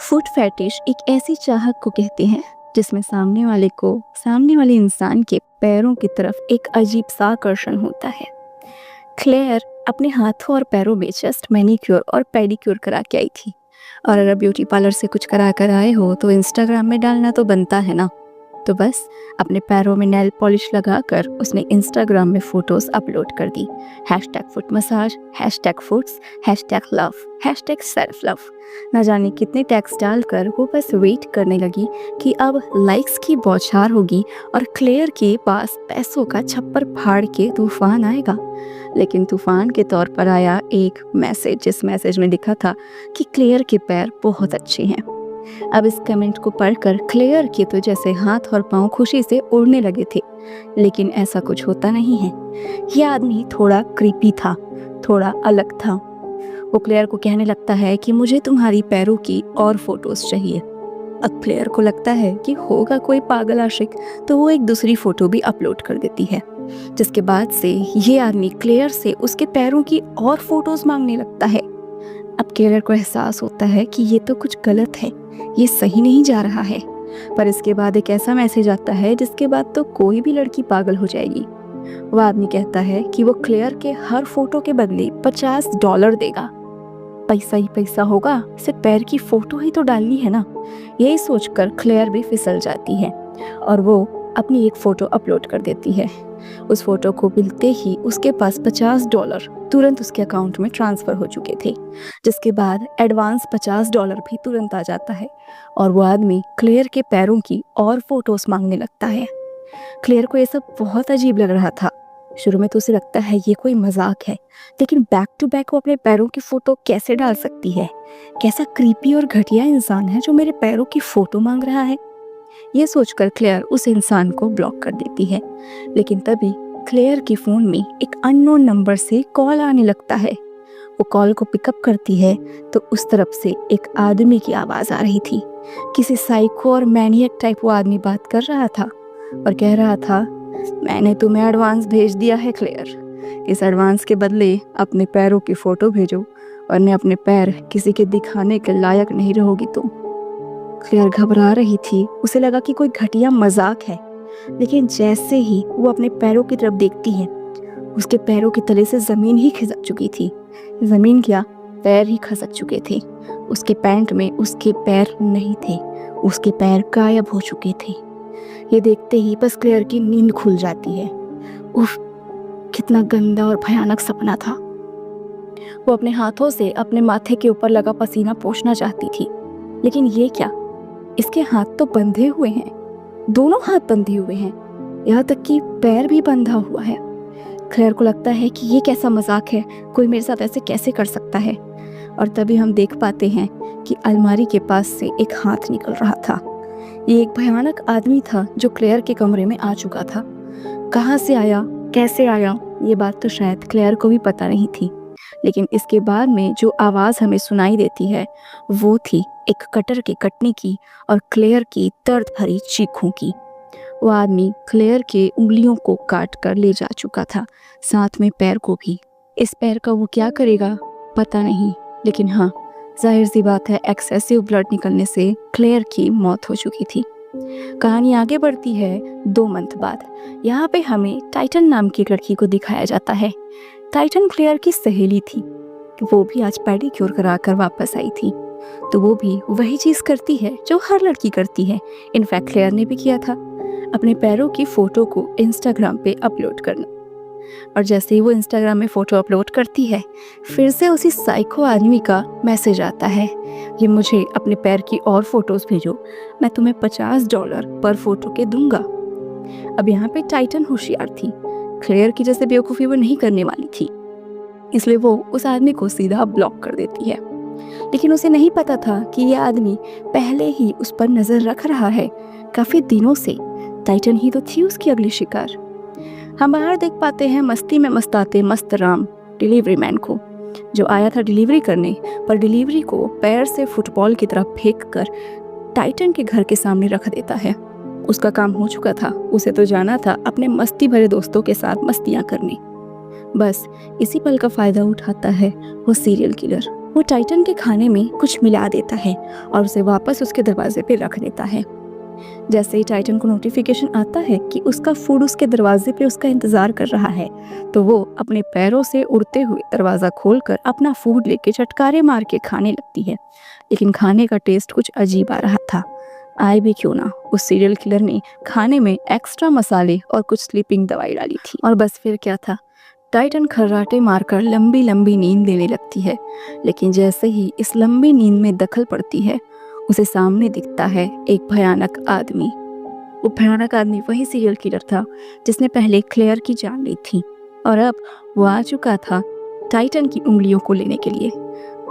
Foot fetish एक ऐसी चाहत को कहते हैं जिसमें सामने वाले इंसान के पैरों की तरफ एक अजीब सा आकर्षण होता है। क्लेयर अपने हाथों और पैरों में जस्ट मैनीक्योर और पेडिक्योर करा के आई थी, और अगर ब्यूटी पार्लर से कुछ करा कर आए हो तो इंस्टाग्राम में डालना तो बनता है ना। तो बस अपने पैरों में नेल पॉलिश लगाकर उसने इंस्टाग्राम में फोटोज अपलोड कर दी। #Foot massage, #foots, #love, #self love. न जाने कितने टैग्स डालकर वो बस वेट करने लगी कि अब लाइक्स की बौछार होगी और क्लेयर के पास पैसों का छप्पर फाड़ के तूफान आएगा। लेकिन तूफान के तौर पर आया एक मैसेज, जिस मैसेज में लिखा था कि क्लेयर के पैर बहुत अच्छे हैं। अब इस कमेंट को पढ़कर क्लेयर के तो जैसे हाथ और पांव खुशी से उड़ने लगे थे, लेकिन ऐसा कुछ होता नहीं है। यह आदमी थोड़ा क्रीपी था, थोड़ा अलग था। वो क्लेयर को कहने लगता है कि मुझे तुम्हारी पैरों की और फोटोज चाहिए। अब क्लेयर को लगता है कि होगा कोई पागल आशिक, तो वो एक दूसरी फोटो भी अपलोड कर देती है, जिसके बाद से ये आदमी क्लेयर से उसके पैरों की और फोटोज मांगने लगता है। अब क्लेयर को एहसास होता है कि ये तो कुछ गलत है, ये सही नहीं जा रहा है। पर इसके बाद एक ऐसा मैसेज आता है जिसके बाद तो कोई भी लड़की पागल हो जाएगी। वह आदमी कहता है कि वो क्लेयर के हर फोटो के बदले $50 देगा। पैसा ही पैसा होगा, सिर्फ पैर की फोटो ही तो डालनी है ना। यही सोचकर क्लेयर भी फिसल जाती है और वो अपनी एक फ़ोटो अपलोड कर देती है। उस फोटो को मिलते ही उसके पास $50 तुरंत उसके अकाउंट में ट्रांसफ़र हो चुके थे, जिसके बाद एडवांस $50 भी तुरंत आ जाता है और वो आदमी क्लेयर के पैरों की और फोटोज़ मांगने लगता है। क्लेयर को ये सब बहुत अजीब लग रहा था। शुरू में तो उसे लगता है ये कोई मजाक है, लेकिन बैक टू बैक वो अपने पैरों की फ़ोटो कैसे डाल सकती है? कैसा क्रीपी और घटिया इंसान है जो मेरे पैरों की फ़ोटो मांग रहा है? ये सोचकर क्लेयर उस इंसान को ब्लॉक कर देती है। लेकिन तभी क्लेयर के फ़ोन में एक अननोन नंबर से कॉल आने लगता है। वो कॉल को पिकअप करती है तो उस तरफ से एक आदमी की आवाज़ आ रही थी। किसी साइको और मैनियक टाइप वो आदमी बात कर रहा था और कह रहा था, मैंने तुम्हें एडवांस भेज दिया है क्लेयर, इस एडवांस के बदले अपने पैरों की फ़ोटो भेजो, वरना अपने पैर किसी के दिखाने के लायक नहीं रहोगी तुम। क्लेयर घबरा रही थी, उसे लगा कि कोई घटिया मजाक है, लेकिन जैसे ही वो अपने पैरों की तरफ देखती है, उसके पैरों के तले से ज़मीन ही खिसक चुकी थी। ज़मीन क्या, पैर ही खसक चुके थे। उसके पैंट में उसके पैर नहीं थे, उसके पैर गायब हो चुके थे। ये देखते ही बस क्लेयर की नींद खुल जाती है। उफ, कितना गंदा और भयानक सपना था। वो अपने हाथों से अपने माथे के ऊपर लगा पसीना पोंछना चाहती थी, लेकिन ये क्या, इसके हाथ तो बंधे हुए हैं, दोनों हाथ बंधे हुए हैं, यहाँ तक कि पैर भी बंधा हुआ है। क्लेयर को लगता है कि ये कैसा मजाक है, कोई मेरे साथ ऐसे कैसे कर सकता है। और तभी हम देख पाते हैं कि अलमारी के पास से एक हाथ निकल रहा था। ये एक भयानक आदमी था जो क्लेयर के कमरे में आ चुका था। कहाँ से आया, कैसे आया, ये बात तो शायद क्लेयर को भी पता नहीं थी, लेकिन इसके बाद में जो आवाज़ हमें सुनाई देती है वो थी एक कटर के कटने की और क्लेयर की दर्द भरी चीखों की। वो आदमी क्लेयर के उंगलियों को काट कर ले जा चुका था, साथ में पैर को भी। इस पैर का वो क्या करेगा पता नहीं, लेकिन हाँ, जाहिर सी बात है एक्सेसिव ब्लड निकलने से क्लेयर की मौत हो चुकी थी। कहानी आगे बढ़ती है 2 मंथ बाद। यहाँ पे हमें टाइटन नाम की एक लड़की को दिखाया जाता है। टाइटन क्लेयर की सहेली थी, वो भी आज पेडिक्योर करा कर वापस आई थी, तो वो भी वही चीज़ करती है जो हर लड़की करती है। इनफैक्ट क्लेयर ने भी किया था, अपने पैरों की फ़ोटो को इंस्टाग्राम पे अपलोड करना। और जैसे ही वो इंस्टाग्राम में फ़ोटो अपलोड करती है, फिर से उसी साइको आदमी का मैसेज आता है कि मुझे अपने पैर की और फ़ोटोज़ भेजो, मैं तुम्हें $50 पर फ़ोटो के दूंगा। अब यहाँ पे टाइटन होशियार थी, क्लेयर की जैसे बेवकूफ़ी वो नहीं करने वाली थी, इसलिए वो उस आदमी को सीधा ब्लॉक कर देती है। लेकिन उसे नहीं पता था कि यह आदमी पहले ही उस पर नज़र रख रहा है काफ़ी दिनों से। टाइटन ही तो थी उसकी अगली शिकार। हम बाहर देख पाते हैं मस्ती में मस्ताते मस्त राम डिलीवरी मैन को, जो आया था डिलीवरी करने, पर डिलीवरी को पैर से फुटबॉल की तरफ फेंक कर टाइटन के घर के सामने रख देता है। उसका काम हो चुका था, उसे तो जाना था अपने मस्ती भरे दोस्तों के साथ मस्तियाँ करने। बस इसी पल का फ़ायदा उठाता है वो सीरियल किलर, वो टाइटन के खाने में कुछ मिला देता है और उसे वापस उसके दरवाजे पे रख देता है। जैसे ही टाइटन को नोटिफिकेशन आता है कि उसका फूड उसके दरवाजे पे उसका इंतज़ार कर रहा है, तो वो अपने पैरों से उड़ते हुए दरवाज़ा खोलकर अपना फूड लेके चटकारे मार के खाने लगती है। लेकिन खाने का टेस्ट कुछ अजीब आ रहा था। आए भी क्यों ना, उस सीरियल किलर ने खाने में एक्स्ट्रा मसाले और कुछ स्लीपिंग दवाई डाली थी। और बस फिर क्या था, टाइटन खर्राटे मारकर लंबी लंबी नींद लेने लगती है। लेकिन जैसे ही इस लंबी नींद में दखल पड़ती है, उसे सामने दिखता है एक भयानक आदमी। वो भयानक आदमी वही सीरियल किलर था जिसने पहले क्लेयर की जान ली थी, और अब वो आ चुका था टाइटन की उंगलियों को लेने के लिए।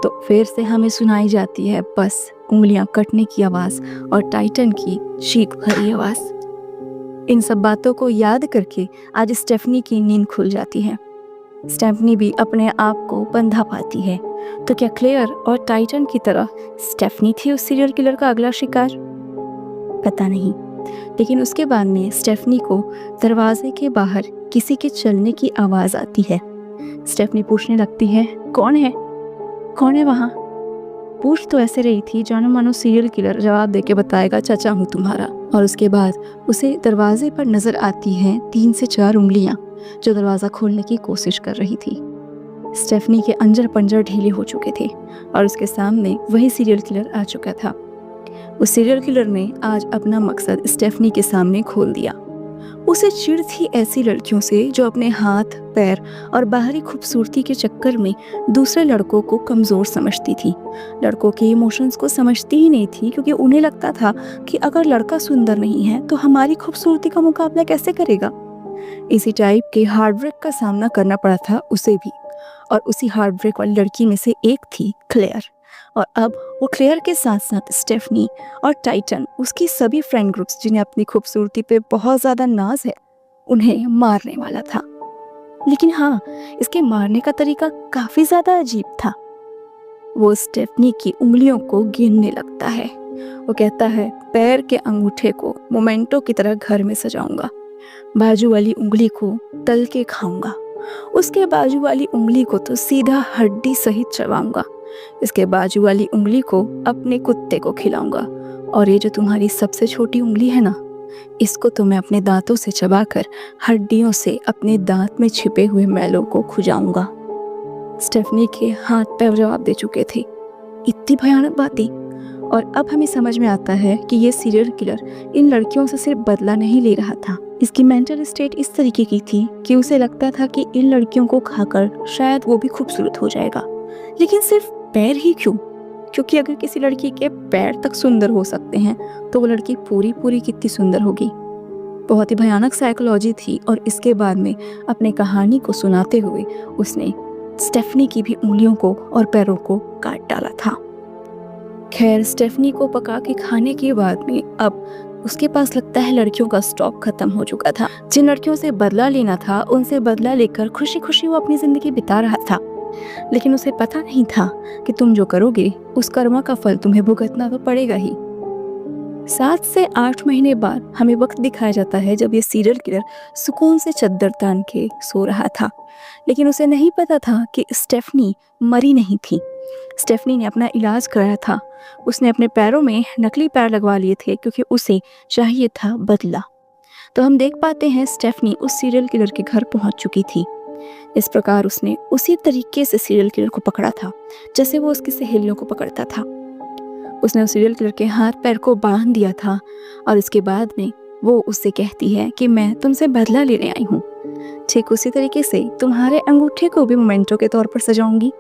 तो फिर से हमें सुनाई जाती है बस उंगलियां कटने की आवाज़ और टाइटन की चीख भरी आवाज़। इन सब बातों को याद करके आज स्टेफनी की नींद खुल जाती है। स्टेफनी भी अपने आप को बंधा पाती है। तो क्या क्लेयर और टाइटन की तरह स्टेफनी थी उस सीरियल किलर का अगला शिकार? पता नहीं। लेकिन उसके बाद में स्टेफनी को दरवाजे के बाहर किसी के चलने की आवाज़ आती है। स्टेफनी पूछने लगती है, कौन है, कौन है वहाँ? पूछ तो ऐसे रही थी जानो मानो सीरियल किलर जवाब देके बताएगा, चाचा हूँ तुम्हारा। और उसके बाद उसे दरवाजे पर नजर आती हैं 3 से 4 उंगलियां जो दरवाज़ा खोलने की कोशिश कर रही थी। स्टेफनी के अंजर पंजर ढीले हो चुके थे और उसके सामने वही सीरियल किलर आ चुका था। उस सीरियल किलर ने आज अपना मकसद स्टेफनी के सामने खोल दिया। उसे चिढ़ थी ऐसी लड़कियों से जो अपने हाथ, पैर और बाहरी खूबसूरती के चक्कर में दूसरे लड़कों को कमज़ोर समझती थी। लड़कों के इमोशंस को समझती ही नहीं थी, क्योंकि उन्हें लगता था कि अगर लड़का सुंदर नहीं है तो हमारी खूबसूरती का मुकाबला कैसे करेगा। इसी टाइप के हार्ट ब्रेक का सामना करना पड़ा था उसे भी, और उसी हार्ट ब्रेक वाली लड़की में से एक थी क्लेयर। और अब वो क्लेयर के साथ साथ स्टेफनी और टाइटन, उसकी सभी फ्रेंड ग्रुप्स जिन्हें अपनी खूबसूरती पे बहुत ज़्यादा नाज है, उन्हें मारने वाला था। लेकिन हाँ, इसके मारने का तरीका काफ़ी ज़्यादा अजीब था। वो स्टेफनी की उंगलियों को गिनने लगता है। वो कहता है, पैर के अंगूठे को मोमेंटो की तरह घर में सजाऊंगा, बाजू वाली उंगली को तल के खाऊंगा, उसके बाजू वाली उंगली को तो सीधा हड्डी सहित चबाऊंगा, इसके बाजू वाली उंगली को अपने कुत्ते को खिलाऊंगा, और ये जो तुम्हारी सबसे छोटी उंगली है ना, इसको तो मैं अपने दांतों से चबाकर हड्डियों से अपने दांत में छिपे हुए मैलों को खुजाऊंगा। स्टेफनी के हाथ पैर जवाब दे चुके थे। इतनी भयानक बातें। और अब हमें समझ में आता है कि ये सीरियल किलर इन लड़कियों से सिर्फ बदला नहीं ले रहा था। इसकी मेंटल स्टेट इस तरीके की थी कि उसे लगता था कि इन लड़कियों को खाकर शायद वो भी खूबसूरत हो जाएगा। लेकिन सिर्फ पैर ही क्यों? क्योंकि अगर किसी लड़की के पैर तक सुंदर हो सकते हैं तो वो लड़की पूरी पूरी कितनी सुंदर होगी। बहुत ही भयानक साइकोलॉजी थी। और इसके बाद में अपने कहानी को सुनाते हुए उसने स्टेफनी की भी उंगलियों को और पैरों को काट डाला था। खैर, स्टेफनी को पका के खाने के बाद में अब उसके पास लगता है लड़कियों का स्टॉक खत्म हो चुका था। जिन लड़कियों से बदला लेना था उनसे बदला लेकर खुशी खुशी वो अपनी जिंदगी बिता रहा था। लेकिन उसे पता नहीं था कि तुम जो करोगे उस कर्म का फल तुम्हें भुगतना तो पड़ेगा ही। 7 से 8 महीने बाद हमें वक्त दिखाया जाता है जब ये सीरियल किलर सुकून से चद्दर तान के सो रहा था। लेकिन उसे नहीं पता था कि स्टेफनी मरी नहीं थी। स्टेफनी ने अपना इलाज कराया था। उसने अपने पैरों में नकली पैर लगवा लिए थे क्योंकि उसे चाहिए था बदला। तो हम देख पाते हैं स्टेफनी उस सीरियल किलर के घर पहुंच चुकी थी। इस प्रकार उसने उसी तरीके से सीरियल किलर को पकड़ा था जैसे वो उसकी सहेलियों को पकड़ता था। उसने उस सीरियल किलर के हाथ पैर को बांध दिया था और इसके बाद में वो उससे कहती है कि मैं तुमसे बदला लेने आई हूँ। ठीक उसी तरीके से तुम्हारे अंगूठे को भी मोमेंटो के तौर पर सजाऊंगी।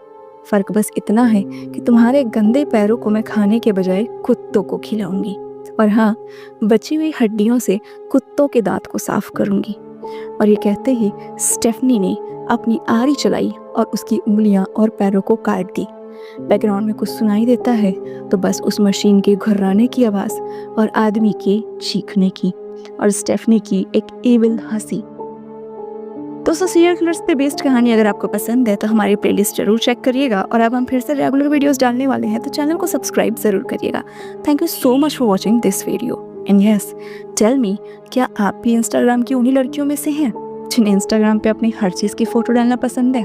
फर्क बस इतना है कि तुम्हारे गंदे पैरों को मैं खाने के बजाय कुत्तों को खिलाऊंगी, और हाँ, बची हुई हड्डियों से कुत्तों के दांत को साफ करूंगी। और ये कहते ही स्टेफनी ने अपनी आरी चलाई और उसकी उंगलियां और पैरों को काट दी। बैकग्राउंड में कुछ सुनाई देता है तो बस उस मशीन के घुर्राने की आवाज़ और आदमी के चीखने की और स्टेफनी की एक एविल हंसी। दोस्तों, सीरियल किलर्स पे बेस्ड कहानी अगर आपको पसंद है तो हमारी प्लेलिस्ट जरूर चेक करिएगा। और अब हम फिर से रेगुलर वीडियोस डालने वाले हैं तो चैनल को सब्सक्राइब जरूर करिएगा। Thank you so much for watching this video. And yes, tell me, क्या आप भी इंस्टाग्राम की उन्हीं लड़कियों में से हैं जिन्हें इंस्टाग्राम पे अपनी हर चीज़ की फ़ोटो डालना पसंद है?